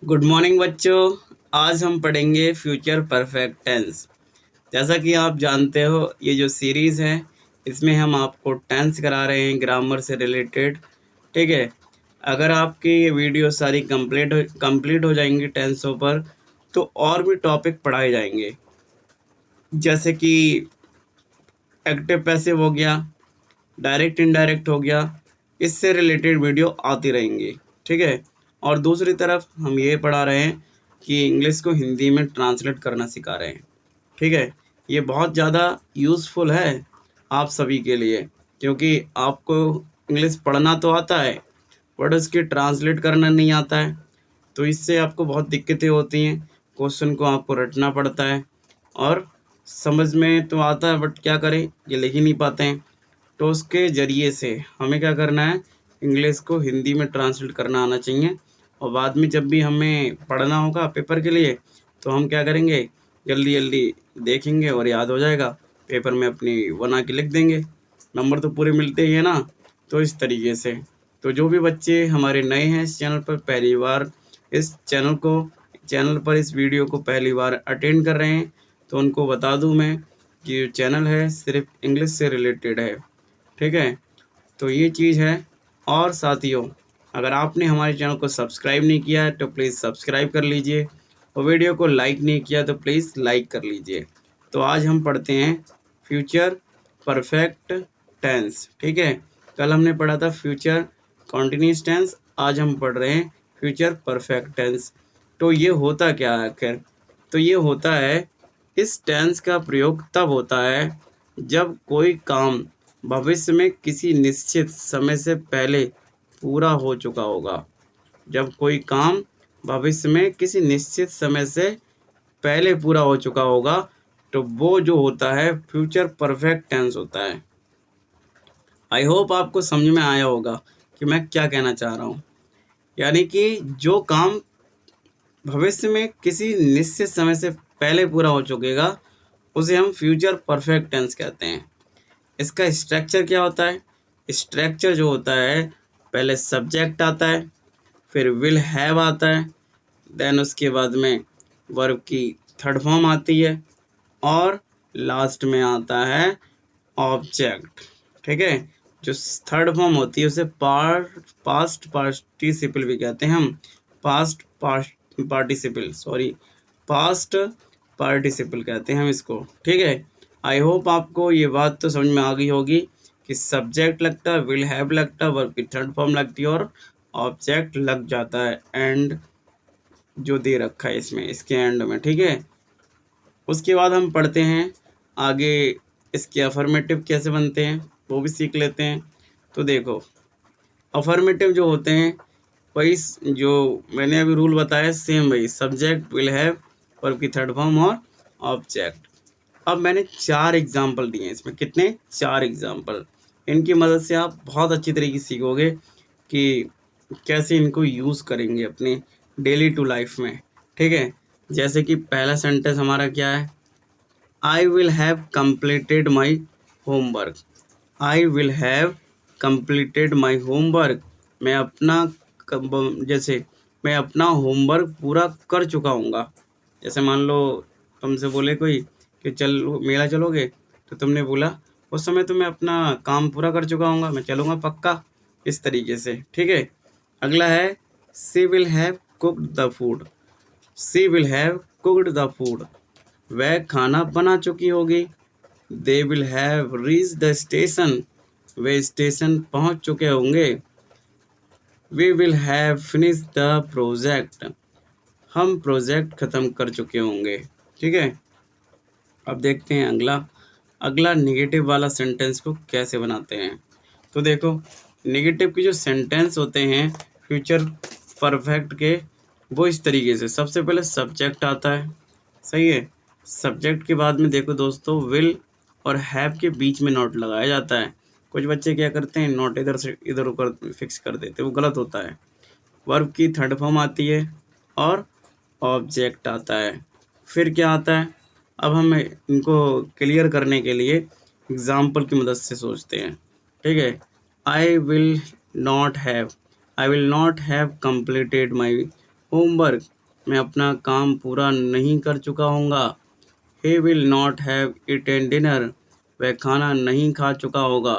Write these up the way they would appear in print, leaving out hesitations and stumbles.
Good morning बच्चों। आज हम पढ़ेंगे फ्यूचर परफेक्ट टेंस। जैसा कि आप जानते हो ये जो सीरीज़ है इसमें हम आपको टेंस करा रहे हैं ग्रामर से रिलेटेड। ठीक है, अगर आपकी ये वीडियो सारी कंप्लीट हो जाएंगी टेंसों पर तो और भी टॉपिक पढ़ाए जाएंगे, जैसे कि एक्टिव पैसिव हो गया, डायरेक्ट इनडायरेक्ट हो गया। इससे रिलेटेड वीडियो आती रहेंगी। ठीक है, और दूसरी तरफ हम ये पढ़ा रहे हैं कि इंग्लिश को हिंदी में ट्रांसलेट करना सिखा रहे हैं। ठीक है, ये बहुत ज़्यादा यूज़फुल है आप सभी के लिए, क्योंकि आपको इंग्लिश पढ़ना तो आता है बट उसकी ट्रांसलेट करना नहीं आता है, तो इससे आपको बहुत दिक्कतें होती हैं। क्वेश्चन को आपको रटना पड़ता है और समझ में तो आता है बट क्या करें, ये लिख ही नहीं पाते हैं। तो उसके ज़रिए से हमें क्या करना है, इंग्लिश को हिंदी में ट्रांसलेट करना आना चाहिए। और बाद में जब भी हमें पढ़ना होगा पेपर के लिए तो हम क्या करेंगे, जल्दी जल्दी देखेंगे और याद हो जाएगा, पेपर में अपनी बना के लिख देंगे, नंबर तो पूरे मिलते ही है ना। तो इस तरीके से तो जो भी बच्चे हमारे नए हैं इस चैनल पर, पहली बार इस चैनल पर इस वीडियो को पहली बार अटेंड कर रहे हैं, तो उनको बता दूं मैं कि ये चैनल है सिर्फ इंग्लिश से रिलेटेड है। ठीक है, तो ये चीज़ है। और साथियों, अगर आपने हमारे चैनल को सब्सक्राइब नहीं किया है तो प्लीज़ सब्सक्राइब कर लीजिए, और वीडियो को लाइक नहीं किया तो प्लीज़ लाइक कर लीजिए। तो आज हम पढ़ते हैं फ्यूचर परफेक्ट टेंस। ठीक है, कल हमने पढ़ा था फ्यूचर कॉन्टिन्यूस टेंस, आज हम पढ़ रहे हैं फ्यूचर परफेक्ट टेंस। तो ये होता क्या है आखिर? तो ये होता है, इस टेंस का प्रयोग तब होता है जब कोई काम भविष्य में किसी निश्चित समय से पहले पूरा हो चुका होगा। जब कोई काम भविष्य में किसी निश्चित समय से पहले पूरा हो चुका होगा तो वो जो होता है फ्यूचर परफेक्ट टेंस होता है। आई होप आपको समझ में आया होगा कि मैं क्या कहना चाह रहा हूँ। यानी कि जो काम भविष्य में किसी निश्चित समय से पहले पूरा हो चुकेगा उसे हम फ्यूचर परफेक्ट टेंस कहते हैं। इसका स्ट्रक्चर क्या होता है? स्ट्रक्चर जो होता है, पहले सब्जेक्ट आता है, फिर विल हैव आता है, देन उसके बाद में वर्ब की थर्ड फॉर्म आती है, और लास्ट में आता है ऑब्जेक्ट। ठीक है, जो थर्ड फॉर्म होती है उसे पास्ट पार्टिसिपल भी कहते हैं हम। पास्ट पार्टिसिपल कहते हैं हम इसको। ठीक है, आई होप आपको ये बात तो समझ में आ गई होगी कि सब्जेक्ट लगता है, विल हैव लगता है, वर्ब की थर्ड फॉर्म लगती है और ऑब्जेक्ट लग जाता है एंड जो दे रखा है इसमें, इसके एंड में। ठीक है, उसके बाद हम पढ़ते हैं आगे इसके अफर्मेटिव कैसे बनते हैं वो भी सीख लेते हैं। तो देखो, अफर्मेटिव जो होते हैं वही जो मैंने अभी रूल बताया सेम वही, सब्जेक्ट विल हैव वर्ब की थर्ड फॉर्म और ऑब्जेक्ट। अब मैंने 4 एग्जाम्पल दिए हैं इसमें। कितने? 4 एग्जाम्पल। इनकी मदद से आप बहुत अच्छी तरीके से सीखोगे कि कैसे इनको यूज़ करेंगे अपने डेली टू लाइफ में। ठीक है, जैसे कि पहला सेंटेंस हमारा क्या है, I will have completed my homework. I will have completed my homework, मैं अपना जैसे मैं अपना होमवर्क पूरा कर चुका हूँगा। जैसे मान लो तुमसे बोले कोई कि चल मेला चलोगे, तो तुमने बोला उस समय तो मैं अपना काम पूरा कर चुका हूँगा, मैं चलूँगा पक्का, इस तरीके से। ठीक है, अगला है she will have cooked the food. She will have cooked the food, वह खाना बना चुकी होगी। They will have reach the station, वे स्टेशन पहुंच चुके होंगे। We will have finish the project, हम प्रोजेक्ट ख़त्म कर चुके होंगे। ठीक है, अब देखते हैं अगला नेगेटिव वाला सेंटेंस को कैसे बनाते हैं। तो देखो, नेगेटिव के जो सेंटेंस होते हैं फ्यूचर परफेक्ट के, वो इस तरीके से, सबसे पहले सब्जेक्ट आता है। सही है, सब्जेक्ट के बाद में देखो दोस्तों विल और हैव के बीच में नॉट लगाया जाता है। कुछ बच्चे क्या करते हैं, नॉट इधर से इधर ऊपर फिक्स कर देते हैं, वो गलत होता है। वर्ब की थर्ड फॉर्म आती है और ऑब्जेक्ट आता है। फिर क्या आता है, अब हम इनको क्लियर करने के लिए एग्जाम्पल की मदद से सोचते हैं। ठीक है, I will not have completed my homework, मैं अपना काम पूरा नहीं कर चुका हूँगा। He will not have eaten dinner, वह खाना नहीं खा चुका होगा।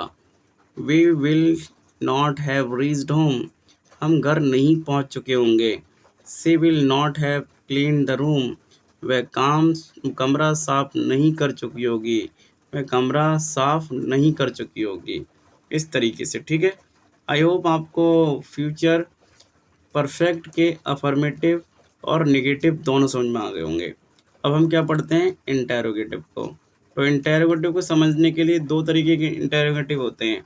We will not have reached home, हम घर नहीं पहुँच चुके होंगे। She will not have clean the room, वह कमरा साफ नहीं कर चुकी होगी। वह कमरा साफ नहीं कर चुकी होगी। इस तरीके से, ठीक है। आई होप आपको फ्यूचर परफेक्ट के अफर्मेटिव और नेगेटिव दोनों समझ में आ गए होंगे। अब हम क्या पढ़ते हैं, इंटेरोगेटिव को। तो इंटेरोगेटिव को समझने के लिए दो तरीके के इंटेरोगेटिव होते हैं।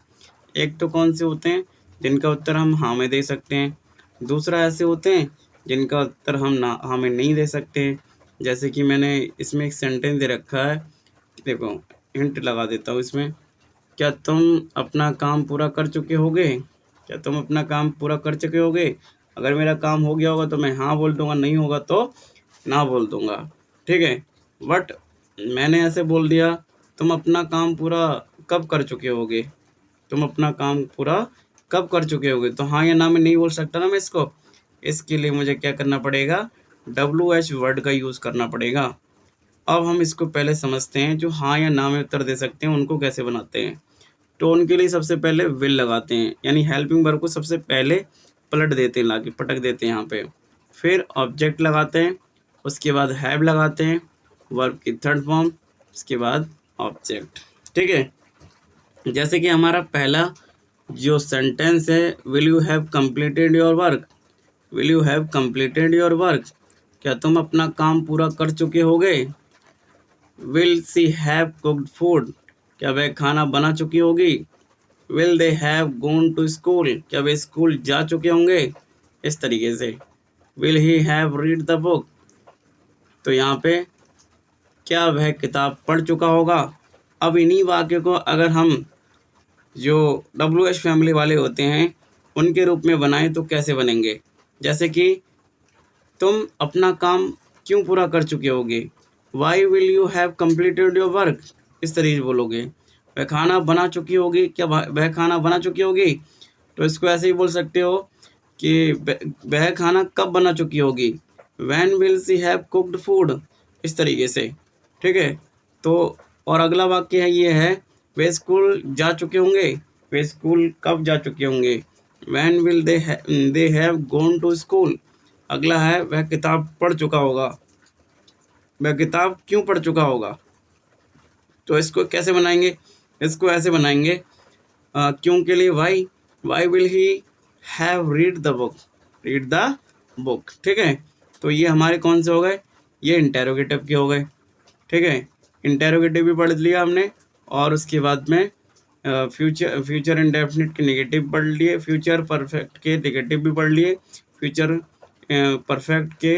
एक तो कौन से होते हैं, जिनका उत्तर हम हाँ में दे सकते हैं। दूसरा ऐसे होते हैं जिनका उत्तर हम ना हाँ में नहीं दे सकते हैं। जैसे कि मैंने इसमें एक सेंटेंस दे रखा है, देखो हिंट लगा देता हूँ इसमें। क्या तुम अपना काम पूरा कर चुके होगे? क्या तुम अपना काम पूरा कर चुके होगे? अगर मेरा काम हो गया होगा तो मैं हाँ बोल दूंगा, नहीं होगा तो ना बोल दूंगा, ठीक है। बट मैंने ऐसे बोल दिया, तुम अपना काम पूरा कब कर चुके होगे? तुम अपना काम पूरा कब कर चुके होगे? तो हाँ या ना में नहीं बोल सकता ना मैं इसको। इसके लिए मुझे क्या करना पड़ेगा, WH वर्ड का यूज़ करना पड़ेगा। अब हम इसको पहले समझते हैं, जो हाँ या ना में उत्तर दे सकते हैं उनको कैसे बनाते हैं। तो उनके लिए सबसे पहले विल लगाते हैं, यानी हेल्पिंग वर्ब को सबसे पहले पलट देते हैं, लाके पटक देते हैं यहाँ पे। फिर ऑब्जेक्ट लगाते हैं, उसके बाद हैव लगाते हैं, वर्ब की थर्ड फॉर्म, उसके बाद ऑब्जेक्ट, ठीक है। जैसे कि हमारा पहला जो सेंटेंस है, will you have completed your work, will you have completed your work, क्या तुम अपना काम पूरा कर चुके होगे? Will she have cooked food, क्या वह खाना बना चुकी होगी? Will they have gone to school, क्या वे स्कूल जा चुके होंगे? इस तरीके से। Will he have read the book, तो यहाँ पे क्या वह किताब पढ़ चुका होगा? अब इन्हीं वाक्य को अगर हम जो WH फैमिली वाले होते हैं उनके रूप में बनाएं तो कैसे बनेंगे? जैसे कि तुम अपना काम क्यों पूरा कर चुके होगे? Why will you have completed your work, इस तरीके से बोलोगे। वह खाना बना चुकी होगी, क्या वह खाना बना चुकी होगी? तो इसको ऐसे ही बोल सकते हो कि वह खाना कब बना चुकी होगी? Van will she have cooked food, इस तरीके से, ठीक है। तो और अगला वाक्य है, ये है, वे स्कूल जा चुके होंगे, वे स्कूल कब जा चुके होंगे? When will they have gone to school. अगला है, वह किताब पढ़ चुका होगा, वह किताब क्यों पढ़ चुका होगा? तो इसको कैसे बनाएंगे, इसको ऐसे बनाएंगे, क्यों के लिए why will he have read the book, read the book, ठीक है। तो ये हमारे कौन से हो गए, ये इंटेरोगेटिव के हो गए, ठीक है। इंटेरोगेटिव भी पढ़ लिया हमने, और उसके बाद में फ्यूचर इंडेफिनिट के नेगेटिव पढ़ लिए, फ्यूचर परफेक्ट के नेगेटिव भी पढ़ लिए, फ्यूचर परफेक्ट के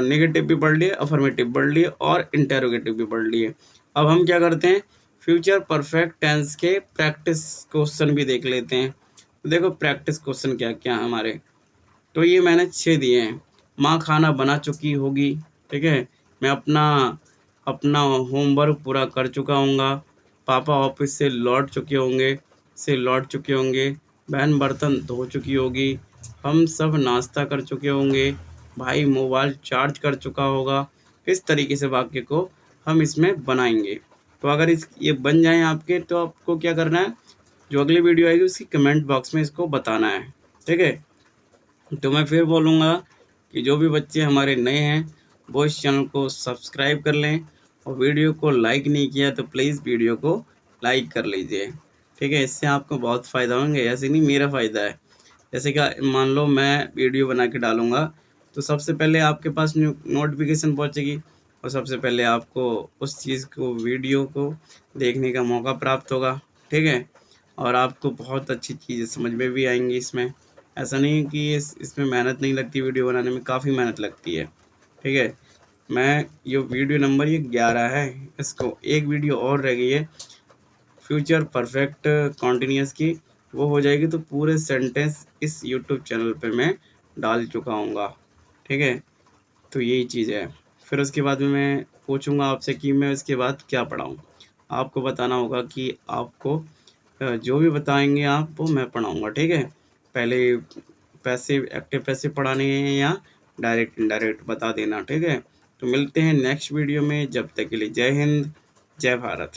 नेगेटिव भी पढ़ लिए, अफर्मेटिव पढ़ लिए, और इंटेरोगेटिव भी पढ़ लिए। अब हम क्या करते हैं, फ्यूचर परफेक्ट टेंस के प्रैक्टिस क्वेश्चन भी देख लेते हैं। देखो प्रैक्टिस क्वेश्चन क्या क्या है हमारे, तो ये मैंने 6 दिए हैं। माँ खाना बना चुकी होगी, ठीक है। मैं अपना होमवर्क पूरा कर चुका हूँगा। पापा ऑफिस से लौट चुके होंगे। बहन बर्तन धो चुकी होगी। हम सब नाश्ता कर चुके होंगे। भाई मोबाइल चार्ज कर चुका होगा। इस तरीके से वाक्य को हम इसमें बनाएंगे। तो अगर ये बन जाएं आपके, तो आपको क्या करना है, जो अगली वीडियो आएगी उसकी कमेंट बॉक्स में इसको बताना है, ठीक है। तो मैं फिर बोलूँगा कि जो भी बच्चे हमारे नए हैं वो इस चैनल को सब्सक्राइब कर लें, और वीडियो को लाइक नहीं किया तो प्लीज़ वीडियो को लाइक कर लीजिए, ठीक है। इससे आपको बहुत फ़ायदा होंगे, ऐसे नहीं मेरा फ़ायदा है। जैसे कि मान लो मैं वीडियो बना के डालूँगा तो सबसे पहले आपके पास नोटिफिकेशन पहुँचेगी, और सबसे पहले आपको उस चीज़ को, वीडियो को देखने का मौका प्राप्त होगा, ठीक है। और आपको बहुत अच्छी चीज़ें समझ में भी आएंगी इसमें। ऐसा नहीं है कि इसमें मेहनत नहीं लगती, वीडियो बनाने में काफ़ी मेहनत लगती है, ठीक है। मैं ये वीडियो नंबर ये 11 है, इसको एक वीडियो और रह गई है फ्यूचर परफेक्ट कॉन्टिन्यूस की, वो हो जाएगी तो पूरे सेंटेंस इस यूट्यूब चैनल पे मैं डाल चुका हूँगा, ठीक है। तो यही चीज़ है। फिर उसके बाद में मैं पूछूंगा आपसे कि मैं इसके बाद क्या पढ़ाऊँ। आपको बताना होगा कि आपको जो भी बताएंगे आप वो मैं पढ़ाऊँगा, ठीक है। पहले पैसिव एक्टिव पैसिव पढ़ाने हैं या डायरेक्ट इनडायरेक्ट बता देना, ठीक है। तो मिलते हैं नेक्स्ट वीडियो में, जब तक के लिए जय हिंद, जय भारत।